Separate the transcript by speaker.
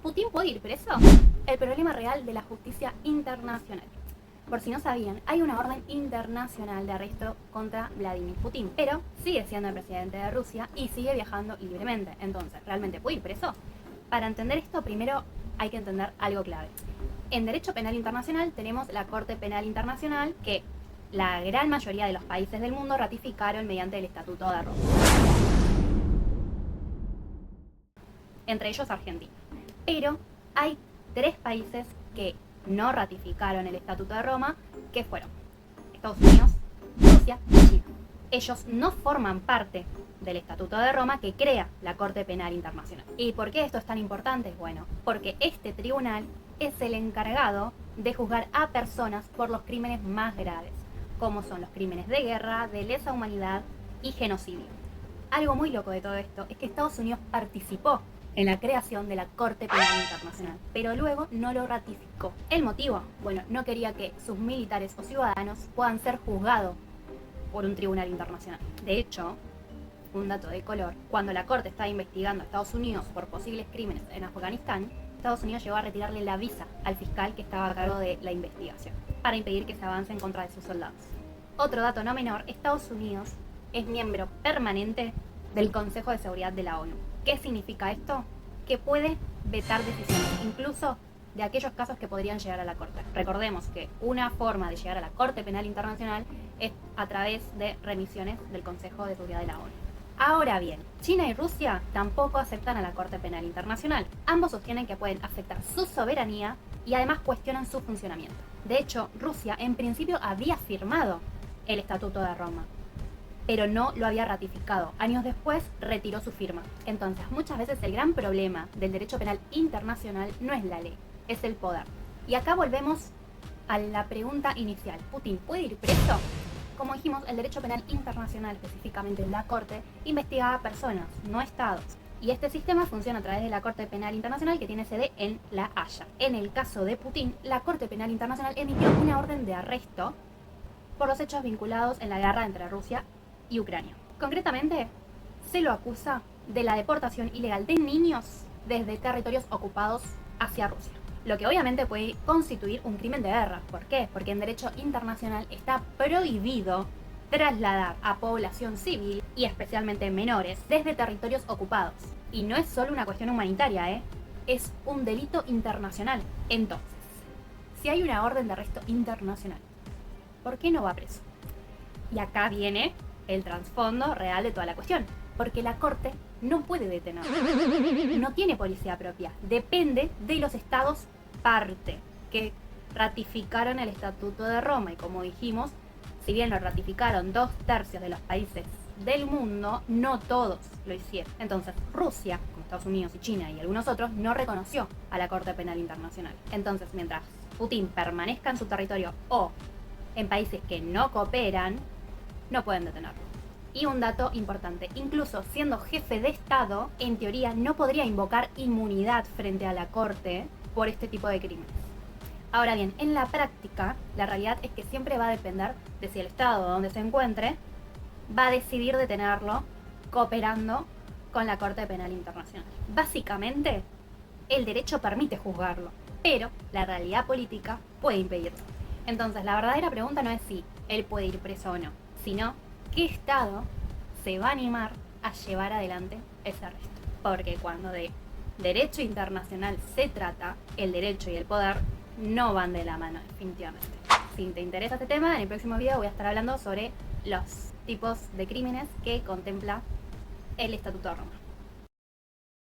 Speaker 1: ¿Putin puede ir preso? El problema real de la justicia internacional. Por si no sabían, hay una orden internacional de arresto contra Vladimir Putin, pero sigue siendo el presidente de Rusia y sigue viajando libremente. Entonces, ¿realmente puede ir preso? Para entender esto, primero hay que entender algo clave. En derecho penal internacional tenemos la Corte Penal Internacional que la gran mayoría de los países del mundo ratificaron mediante el Estatuto de Roma. Entre ellos Argentina. Pero hay 3 países que no ratificaron el Estatuto de Roma, que fueron Estados Unidos, Rusia y China. Ellos no forman parte del Estatuto de Roma que crea la Corte Penal Internacional. ¿Y por qué esto es tan importante? Bueno, porque este tribunal es el encargado de juzgar a personas por los crímenes más graves, como son los crímenes de guerra, de lesa humanidad y genocidio. Algo muy loco de todo esto es que Estados Unidos participó en la creación de la Corte Penal Internacional, pero luego no lo ratificó. ¿El motivo? Bueno, no quería que sus militares o ciudadanos puedan ser juzgados por un tribunal internacional. De hecho, un dato de color, cuando la Corte estaba investigando a Estados Unidos por posibles crímenes en Afganistán, Estados Unidos llegó a retirarle la visa al fiscal que estaba a cargo de la investigación, para impedir que se avance en contra de sus soldados. Otro dato no menor, Estados Unidos es miembro permanente del Consejo de Seguridad de la ONU. ¿Qué significa esto? Que puede vetar decisiones, incluso de aquellos casos que podrían llegar a la Corte. Recordemos que una forma de llegar a la Corte Penal Internacional es a través de remisiones del Consejo de Seguridad de la ONU. Ahora bien, China y Rusia tampoco aceptan a la Corte Penal Internacional. Ambos sostienen que pueden afectar su soberanía y además cuestionan su funcionamiento. De hecho, Rusia en principio había firmado el Estatuto de Roma, pero no lo había ratificado. Años después retiró su firma. Entonces, muchas veces el gran problema del derecho penal internacional no es la ley, es el poder. Y acá volvemos a la pregunta inicial. ¿Putin puede ir preso? Como dijimos, el derecho penal internacional, específicamente la Corte, investiga a personas, no a estados. Y este sistema funciona a través de la Corte Penal Internacional que tiene sede en La Haya. En el caso de Putin, la Corte Penal Internacional emitió una orden de arresto por los hechos vinculados en la guerra entre Rusia y Ucrania. Concretamente, se lo acusa de la deportación ilegal de niños desde territorios ocupados hacia Rusia, lo que obviamente puede constituir un crimen de guerra. ¿Por qué? Porque en derecho internacional está prohibido trasladar a población civil, y especialmente menores, desde territorios ocupados. Y no es solo una cuestión humanitaria, es un delito internacional. Entonces, si hay una orden de arresto internacional, ¿por qué no va preso? Y acá viene el trasfondo real de toda la cuestión, porque la Corte no puede detenerlo, no tiene policía propia, depende de los estados parte que ratificaron el Estatuto de Roma. Y como dijimos, si bien lo ratificaron 2/3 de los países del mundo, no todos lo hicieron. Entonces Rusia, como Estados Unidos y China y algunos otros, no reconoció a la Corte Penal Internacional. Entonces, mientras Putin permanezca en su territorio o en países que no cooperan, no pueden detenerlo. Y un dato importante, incluso siendo jefe de Estado, en teoría no podría invocar inmunidad frente a la Corte por este tipo de crímenes. Ahora bien, en la práctica, la realidad es que siempre va a depender de si el Estado donde se encuentre va a decidir detenerlo cooperando con la Corte Penal Internacional. Básicamente, el derecho permite juzgarlo, pero la realidad política puede impedirlo. Entonces, la verdadera pregunta no es si él puede ir preso o no, sino qué Estado se va a animar a llevar adelante ese arresto. Porque cuando de derecho internacional se trata, el derecho y el poder no van de la mano, definitivamente. Si te interesa este tema, en el próximo video voy a estar hablando sobre los tipos de crímenes que contempla el Estatuto de Roma.